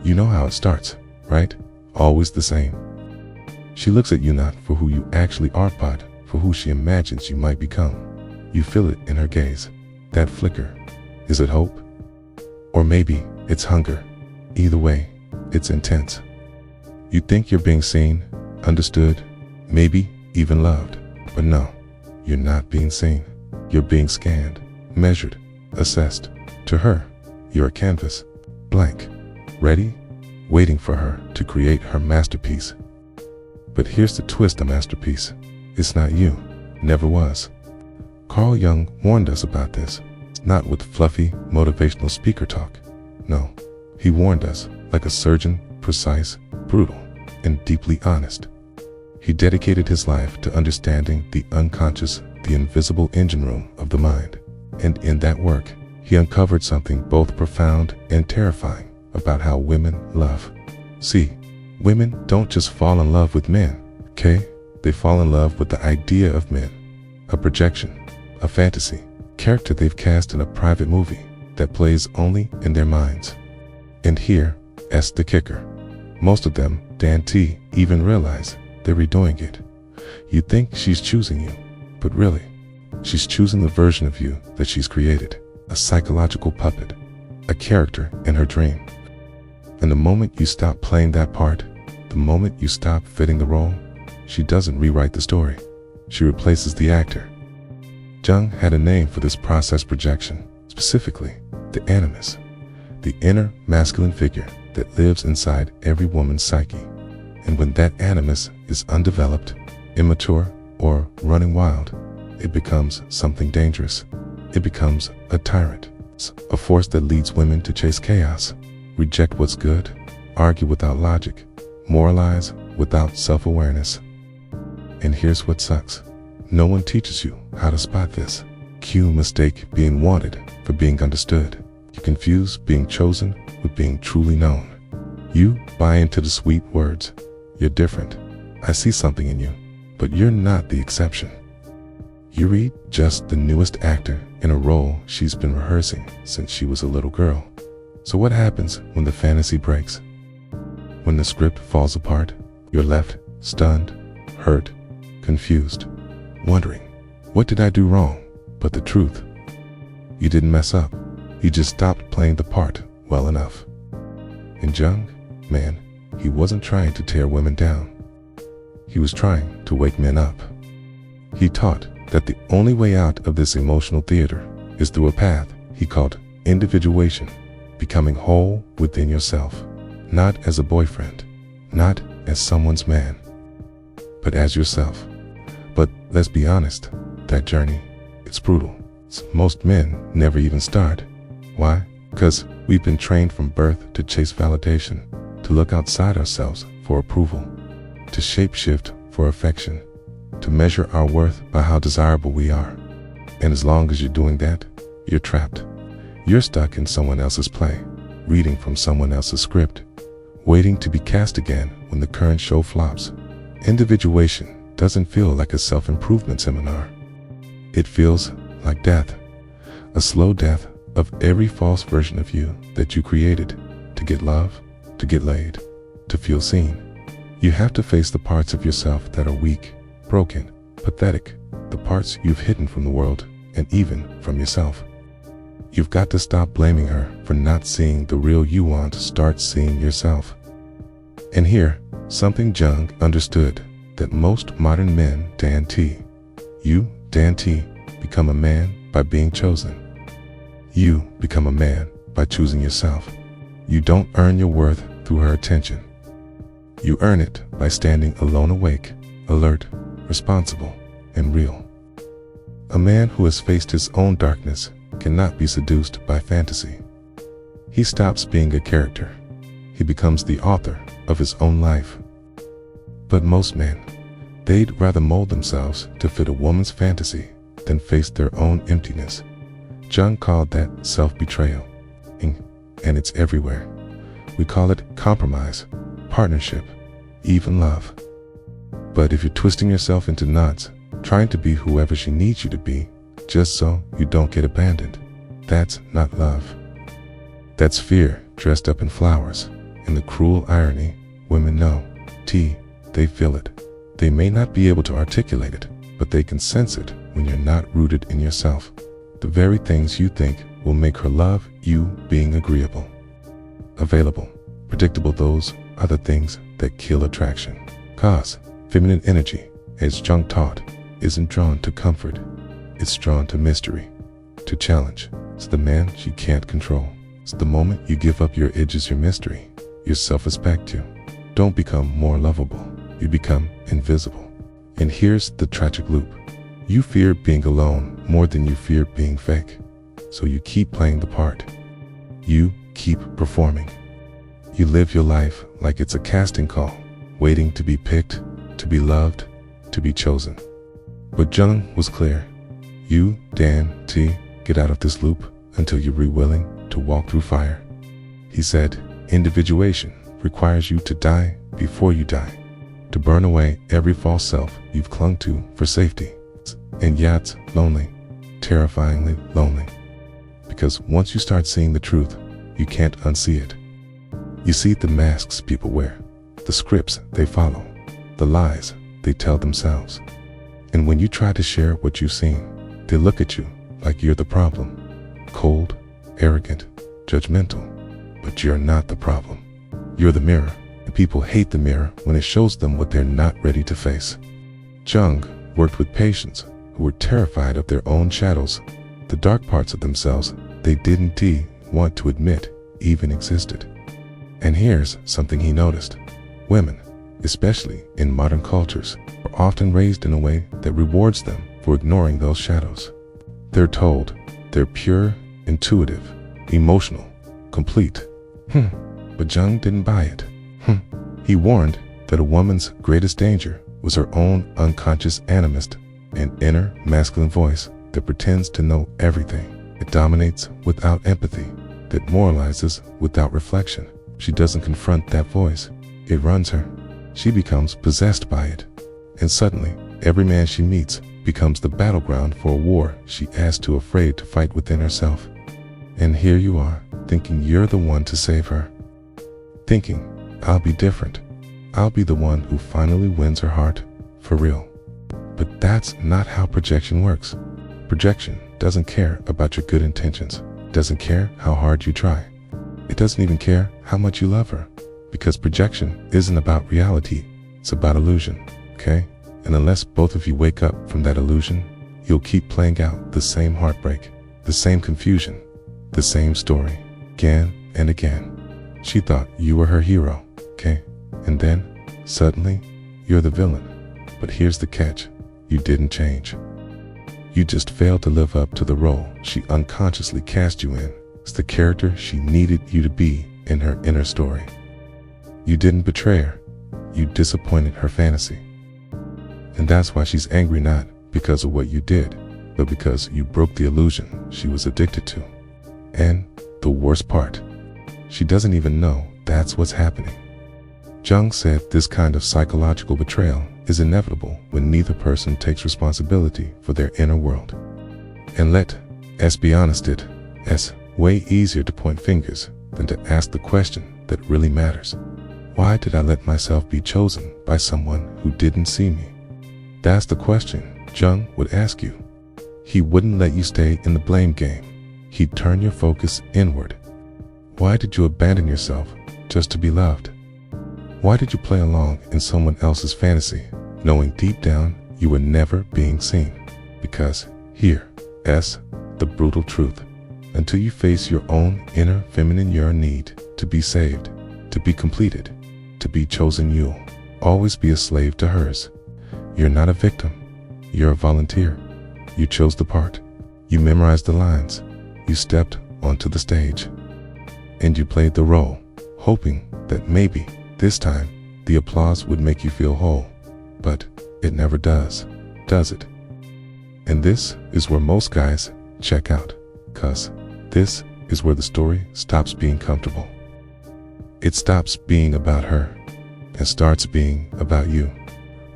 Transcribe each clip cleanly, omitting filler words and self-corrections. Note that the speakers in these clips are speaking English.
You know how it starts, right? Always the same. She looks at you not for who you actually are, but for who she imagines you might become. You feel it in her gaze, that flicker. Is it hope? Or maybe it's hunger. Either way, it's intense. You think you're being seen, understood, maybe even loved. But no, you're not being seen. You're being scanned, measured, assessed. To her, you're a canvas, blank, ready, waiting for her to create her masterpiece. But here's the twist: a masterpiece. It's not you, never was. Carl Jung warned us about this, not with fluffy, motivational speaker talk. No, he warned us like a surgeon, precise, brutal, and deeply honest. He dedicated his life to understanding the unconscious, the invisible engine room of the mind. And in that work, he uncovered something both profound and terrifying about how women love. See, women don't just fall in love with men, okay? They fall in love with the idea of men, a projection, a fantasy, character they've cast in a private movie that plays only in their minds. And here's the kicker. Most of them don't even realize they're redoing it. You think she's choosing you, but really, she's choosing the version of you that she's created, a psychological puppet, a character in her dream. And the moment you stop playing that part, the moment you stop fitting the role, she doesn't rewrite the story. She replaces the actor. Jung had a name for this process: projection, specifically the animus, the inner masculine figure that lives inside every woman's psyche. And when that animus is undeveloped, immature, or running wild, it becomes something dangerous. It becomes a tyrant, a force that leads women to chase chaos, reject what's good, argue without logic, moralize without self-awareness. And here's what sucks. No one teaches you how to spot this. You mistake being wanted for being understood. You confuse being chosen with being truly known. You buy into the sweet words, "You're different. I see something in you," but you're not the exception. You read just the newest actor in a role she's been rehearsing since she was a little girl. So what happens when the fantasy breaks? When the script falls apart, you're left stunned, hurt, confused, wondering, what did I do wrong? But the truth, you didn't mess up. You just stopped playing the part well enough. And Jung, man, he wasn't trying to tear women down. He was trying to wake men up. He taught that the only way out of this emotional theater is through a path he called individuation, becoming whole within yourself, not as a boyfriend, not as someone's man, but as yourself. But let's be honest, that journey, it's brutal. Most men never even start. Why? Because we've been trained from birth to chase validation, to look outside ourselves for approval, to shapeshift for affection, to measure our worth by how desirable we are. And as long as you're doing that, you're trapped. You're stuck in someone else's play, reading from someone else's script, waiting to be cast again when the current show flops. Individuation doesn't feel like a self-improvement seminar. It feels like death, a slow death of every false version of you that you created to get love, to get laid, to feel seen. You have to face the parts of yourself that are weak, broken, pathetic, the parts you've hidden from the world and even from yourself. You've got to stop blaming her for not seeing the real you want to start seeing yourself. And here, something Jung understood that most modern men don't. You don't become a man by being chosen. You become a man by choosing yourself. You don't earn your worth through her attention. You earn it by standing alone, awake, alert, responsible, and real. A man who has faced his own darkness cannot be seduced by fantasy. He stops being a character. He becomes the author of his own life. But most men, they'd rather mold themselves to fit a woman's fantasy than face their own emptiness. Jung called that self-betrayal, and it's everywhere. We call it compromise, partnership, even love. But if you're twisting yourself into knots, trying to be whoever she needs you to be, just so you don't get abandoned, that's not love. That's fear dressed up in flowers. And the cruel irony, women know. They feel it. They may not be able to articulate it, but they can sense it when you're not rooted in yourself. The very things you think will make her love you being agreeable, available, predictable, those are the things that kill attraction. Cause feminine energy, as Jung taught, isn't drawn to comfort. It's drawn to mystery, to challenge. It's the man she can't control. It's the moment you give up your edges, your mystery, your self-respect. You don't become more lovable. You become invisible. And here's the tragic loop. You fear being alone more than you fear being fake. So you keep playing the part. You keep performing. You live your life like it's a casting call, waiting to be picked, to be loved, to be chosen. But Jung was clear. You, Dan, get out of this loop until you're willing to walk through fire. He said, individuation requires you to die before you die, to burn away every false self you've clung to for safety. And yeah, it's lonely, terrifyingly lonely. Because once you start seeing the truth, you can't unsee it. You see the masks people wear, the scripts they follow, the lies they tell themselves. And when you try to share what you've seen, they look at you like you're the problem. Cold, arrogant, judgmental. But you're not the problem. You're the mirror. And people hate the mirror when it shows them what they're not ready to face. Jung worked with patients who were terrified of their own shadows, the dark parts of themselves they didn't want to admit even existed. And here's something he noticed. Women, especially in modern cultures, are often raised in a way that rewards them for ignoring those shadows. They're told they're pure, intuitive, emotional, complete. But Jung didn't buy it. He warned that a woman's greatest danger was her own unconscious animist, an inner masculine voice that pretends to know everything. It dominates without empathy, that moralizes without reflection. She doesn't confront that voice. It runs her. She becomes possessed by it. And suddenly, every man she meets becomes the battleground for a war she is too afraid to fight within herself. And here you are, thinking you're the one to save her. Thinking, I'll be different. I'll be the one who finally wins her heart, for real. But that's not how projection works. Projection doesn't care about your good intentions. It doesn't care how hard you try. It doesn't even care how much you love her. Because projection isn't about reality, it's about illusion, okay? And unless both of you wake up from that illusion, you'll keep playing out the same heartbreak, the same confusion, the same story, again and again. She thought you were her hero, okay? And then, suddenly, you're the villain. But here's the catch. You didn't change. You just failed to live up to the role she unconsciously cast you in. It's the character she needed you to be in her inner story. You didn't betray her. You disappointed her fantasy. And that's why she's angry, not because of what you did, but because you broke the illusion she was addicted to. And the worst part, she doesn't even know that's what's happening. Jung said this kind of psychological betrayal is inevitable when neither person takes responsibility for their inner world. And let's be honest, it's way easier to point fingers than to ask the question that really matters. Why did I let myself be chosen by someone who didn't see me? That's the question Jung would ask you. He wouldn't let you stay in the blame game. He'd turn your focus inward. Why did you abandon yourself just to be loved? Why did you play along in someone else's fantasy, knowing deep down you were never being seen? Because here's the brutal truth. Until you face your own inner feminine yearn need to be saved, to be completed, to be chosen, you'll always be a slave to hers. You're not a victim. You're a volunteer. You chose the part. You memorized the lines. You stepped onto the stage. And you played the role, hoping that maybe this time the applause would make you feel whole. But it never does it? And this is where most guys check out, 'cause this is where the story stops being comfortable. It stops being about her and starts being about you,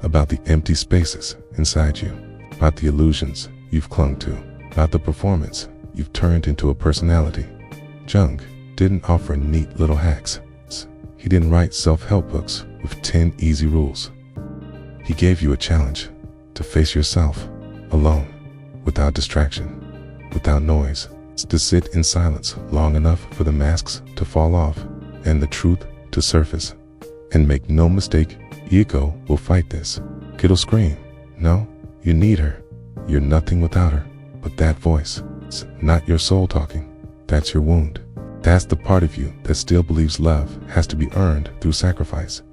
about the empty spaces inside you, about the illusions you've clung to, about the performance you've turned into a personality. Jung didn't offer neat little hacks. He didn't write self-help books with 10 easy rules. He gave you a challenge to face yourself alone, without distraction, without noise, to sit in silence long enough for the masks to fall off and the truth to surface. And make no mistake, ego will fight this. It'll scream, no, you need her. You're nothing without her. But that voice, it's not your soul talking. That's your wound. That's the part of you that still believes love has to be earned through sacrifice.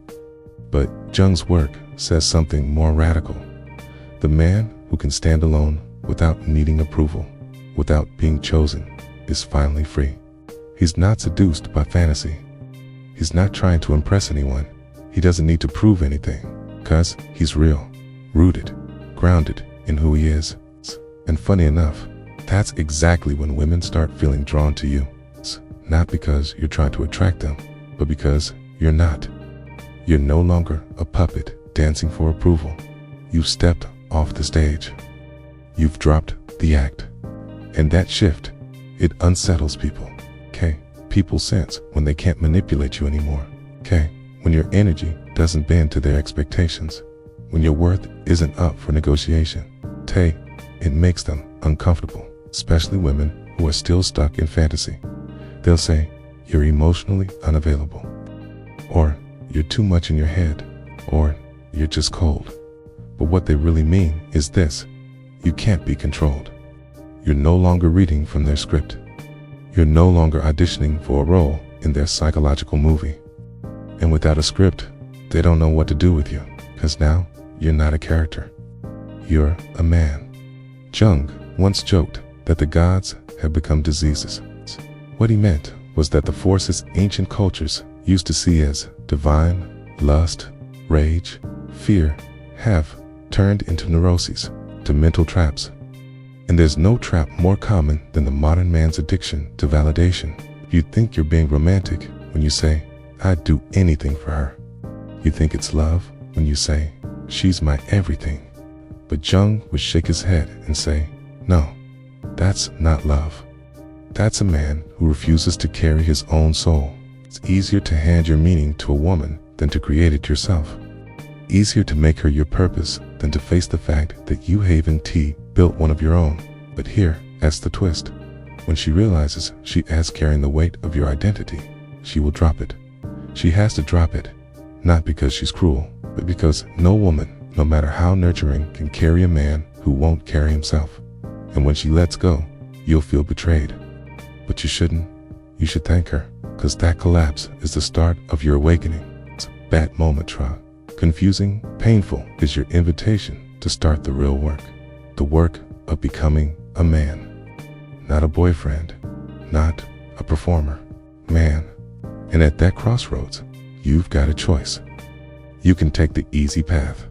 But Jung's work says something more radical. The man who can stand alone without needing approval, without being chosen, is finally free. He's not seduced by fantasy. He's not trying to impress anyone. He doesn't need to prove anything, because he's real, rooted, grounded in who he is. And funny enough, that's exactly when women start feeling drawn to you. It's not because you're trying to attract them, but because you're not. You're no longer a puppet dancing for approval. You've stepped off the stage. You've dropped the act. And that shift, it unsettles people. Okay? People sense when they can't manipulate you anymore. Okay? When your energy doesn't bend to their expectations. When your worth isn't up for negotiation. It makes them uncomfortable, especially women who are still stuck in fantasy. They'll say, you're emotionally unavailable, or you're too much in your head, or you're just cold. But what they really mean is this: you can't be controlled. You're no longer reading from their script. You're no longer auditioning for a role in their psychological movie. And without a script, they don't know what to do with you, because now you're not a character. You're a man. Jung once joked that the gods have become diseases. What he meant was that the forces ancient cultures used to see as divine, lust, rage, fear, have turned into neuroses, to mental traps. And there's no trap more common than the modern man's addiction to validation. You think you're being romantic when you say, I'd do anything for her. You think it's love when you say, she's my everything. But Jung would shake his head and say, no, that's not love. That's a man who refuses to carry his own soul. It's easier to hand your meaning to a woman than to create it yourself. Easier to make her your purpose than to face the fact that you haven't built one of your own. But that's the twist. When she realizes she is carrying the weight of your identity, she will drop it. She has to drop it, not because she's cruel, but because no woman, no matter how nurturing, can carry a man who won't carry himself. And when she lets go, you'll feel betrayed. But you shouldn't. You should thank her, because that collapse is the start of your awakening. It's a bad moment, Tra. Confusing, painful is your invitation to start the real work. The work of becoming a man. Not a boyfriend, not a performer. Man. And at that crossroads, you've got a choice. You can take the easy path.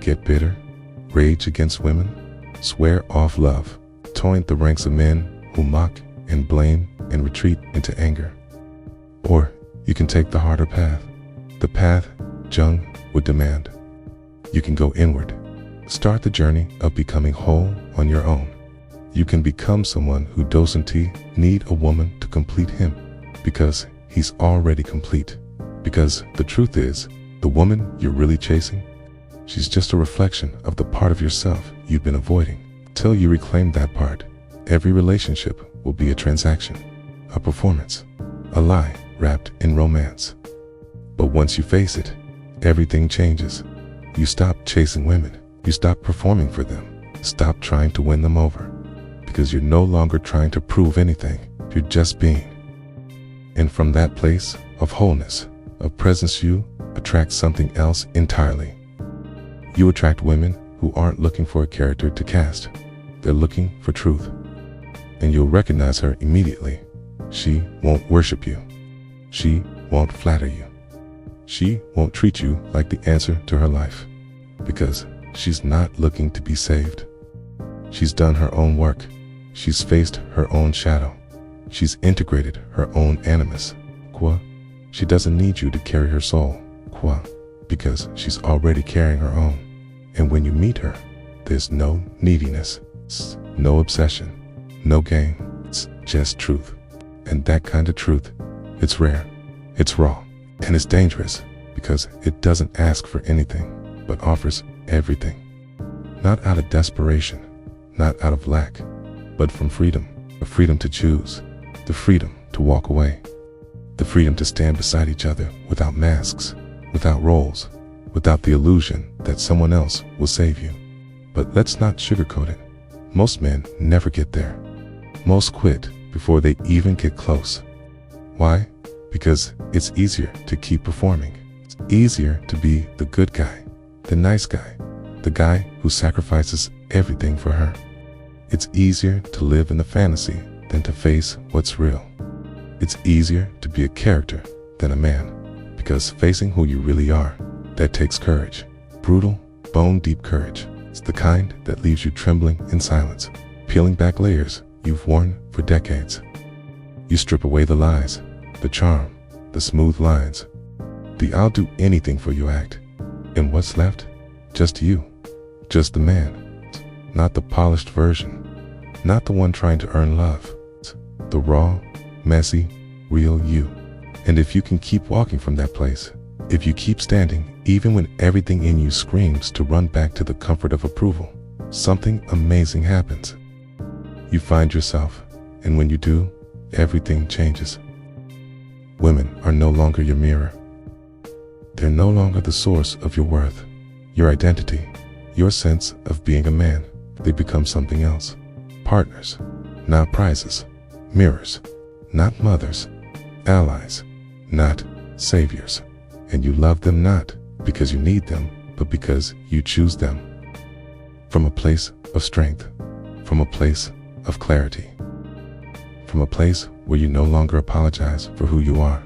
Get bitter, rage against women, swear off love, taunt the ranks of men who mock and blame and retreat into anger. Or you can take the harder path, the path Jung would demand. You can go inward, start the journey of becoming whole on your own. You can become someone who doesn't need a woman to complete him, because he's already complete. Because the truth is, the woman you're really chasing, she's just a reflection of the part of yourself you've been avoiding. Till you reclaim that part, every relationship will be a transaction, a performance, a lie wrapped in romance. But once you face it, everything changes. You stop chasing women. You stop performing for them. Stop trying to win them over. Because you're no longer trying to prove anything. You're just being. And from that place of wholeness, of presence, you attract something else entirely. You attract women who aren't looking for a character to cast. They're looking for truth. And you'll recognize her immediately. She won't worship you. She won't flatter you. She won't treat you like the answer to her life. Because she's not looking to be saved. She's done her own work. She's faced her own shadow. She's integrated her own animus. She doesn't need you to carry her soul. Because she's already carrying her own. And when you meet her, there's no neediness, no obsession, no game. It's just truth. And that kind of truth, it's rare, it's raw, And it's dangerous because it doesn't ask for anything, but offers everything. Not out of desperation, not out of lack, but from freedom. The freedom to choose, the freedom to walk away, the freedom to stand beside each other without masks, without roles, without the illusion that someone else will save you. But let's not sugarcoat it. Most men never get there. Most quit before they even get close. Why? Because it's easier to keep performing. It's easier to be the good guy, the nice guy, the guy who sacrifices everything for her. It's easier to live in the fantasy than to face what's real. It's easier to be a character than a man, because facing who you really are, that takes courage. Brutal, bone-deep courage. It's the kind that leaves you trembling in silence, peeling back layers you've worn for decades. You strip away the lies, the charm, the smooth lines, the I'll do anything for you act. And what's left? Just you. Just the man. Not the polished version. Not the one trying to earn love. The raw, messy, real you. And if you can keep walking from that place, if you keep standing even when everything in you screams to run back to the comfort of approval, something amazing happens. You find yourself, and when you do, everything changes. Women are no longer your mirror. They're no longer the source of your worth, your identity, your sense of being a man. They become something else. Partners, not prizes. Mirrors, not mothers. Allies, not saviors. And you love them not because you need them, but because you choose them. From a place of strength, from a place of clarity, from a place where you no longer apologize for who you are.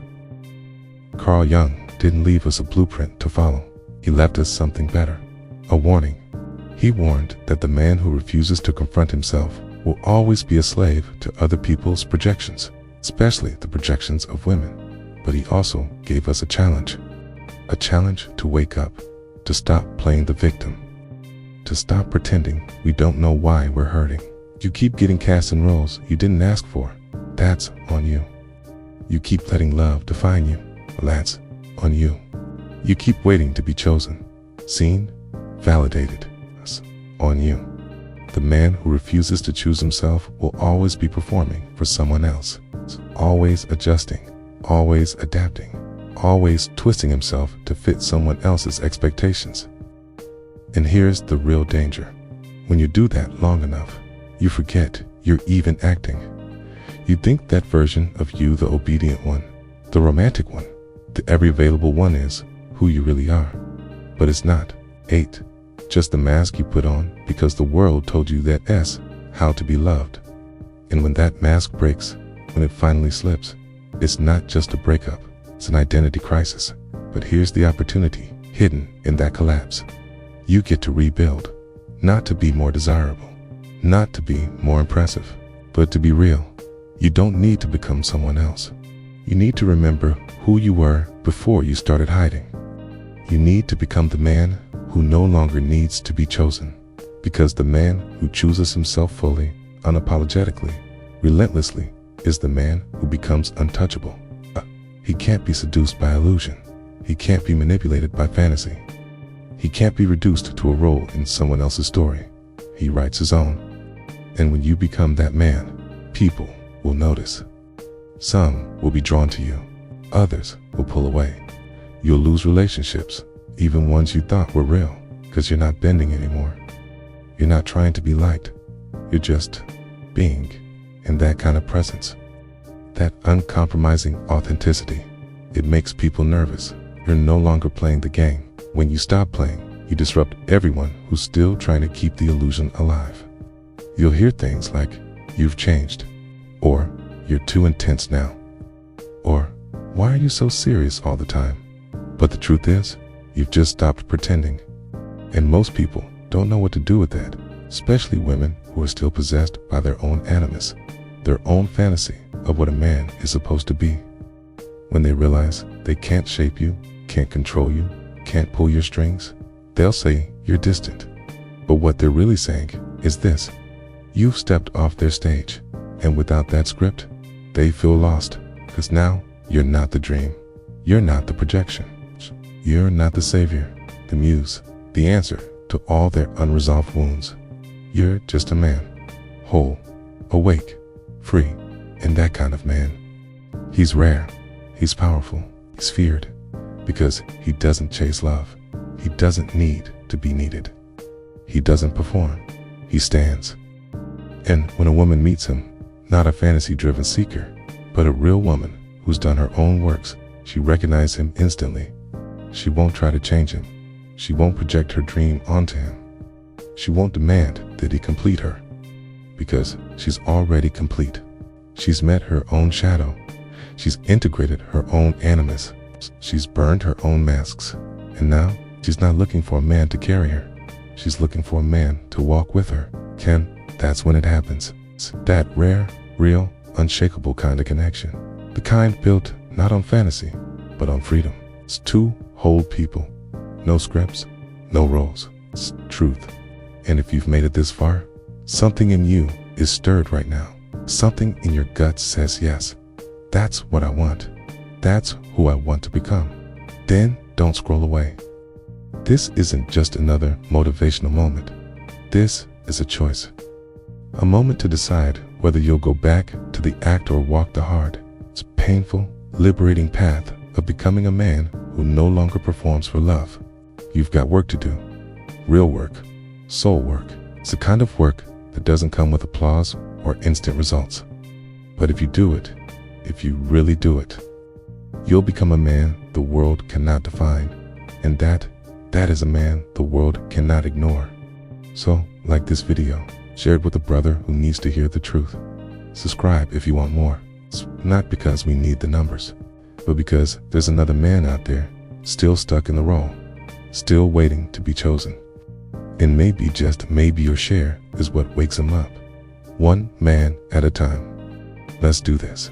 Carl Jung didn't leave us a blueprint to follow. He left us something better, a warning. He warned that the man who refuses to confront himself will always be a slave to other people's projections, especially the projections of women. But he also gave us a challenge to wake up, to stop playing the victim, to stop pretending we don't know why we're hurting. You keep getting cast in roles you didn't ask for. That's on you. You keep letting love define you. That's on you. You keep waiting to be chosen, seen, validated. That's on you. The man who refuses to choose himself will always be performing for someone else, always adjusting, always adapting, always twisting himself to fit someone else's expectations. And here's the real danger. When you do that long enough, you forget you're even acting. You think that version of you, the obedient one, the romantic one, the every available one, is who you really are. But it's not. Just the mask you put on because the world told you that's how to be loved. And when that mask breaks, when it finally slips, it's not just a breakup, it's an identity crisis. But here's the opportunity hidden in that collapse. You get to rebuild, not to be more desirable, not to be more impressive, but to be real. You don't need to become someone else. You need to remember who you were before you started hiding. You need to become the man who no longer needs to be chosen, because the man who chooses himself fully, unapologetically, relentlessly, is the man who becomes untouchable. He can't be seduced by illusion. He can't be manipulated by fantasy. He can't be reduced to a role in someone else's story. He writes his own. And when you become that man, people will notice. Some will be drawn to you. Others will pull away. You'll lose relationships, even ones you thought were real, because you're not bending anymore. You're not trying to be liked. You're just being. And that kind of presence, that uncompromising authenticity, it makes people nervous. You're no longer playing the game. When you stop playing, you disrupt everyone who's still trying to keep the illusion alive. You'll hear things like, "You've changed," or "You're too intense now," or "Why are you so serious all the time?" But the truth is, you've just stopped pretending. And most people don't know what to do with that, especially women who are still possessed by their own animus, their own fantasy of what a man is supposed to be. When they realize they can't shape you, can't control you, can't pull your strings, they'll say you're distant. But what they're really saying is this: you've stepped off their stage, and without that script, they feel lost, because now you're not the dream. You're not the projection. You're not the savior, the muse, the answer to all their unresolved wounds. You're just a man, whole, awake, free, and that kind of man. He's rare, he's powerful, he's feared, because he doesn't chase love. He doesn't need to be needed. He doesn't perform, he stands. And when a woman meets him, not a fantasy-driven seeker, but a real woman who's done her own works, she recognizes him instantly. She won't try to change him. She won't project her dream onto him. She won't demand that he complete her, because she's already complete. She's met her own shadow. She's integrated her own animus. She's burned her own masks. And now, she's not looking for a man to carry her. She's looking for a man to walk with her. That's when it happens. That rare, real, unshakable kind of connection. The kind built not on fantasy, but on freedom. It's two whole people. No scripts, no roles. It's truth. And if you've made it this far, something in you is stirred right now. Something in your gut says yes. That's what I want. That's who I want to become. Then don't scroll away. This isn't just another motivational moment. This is a choice. A moment to decide whether you'll go back to the act or walk the hard, it's painful, liberating path of becoming a man who no longer performs for love. You've got work to do. Real work. Soul work. It's the kind of work that doesn't come with applause or instant results. But if you do it, if you really do it, you'll become a man the world cannot define. And that is a man the world cannot ignore. So, like this video, share it with a brother who needs to hear the truth. Subscribe if you want more. It's not because we need the numbers, but because there's another man out there, still stuck in the role, still waiting to be chosen. And maybe, just maybe, your share is what wakes him up. One man at a time. Let's do this.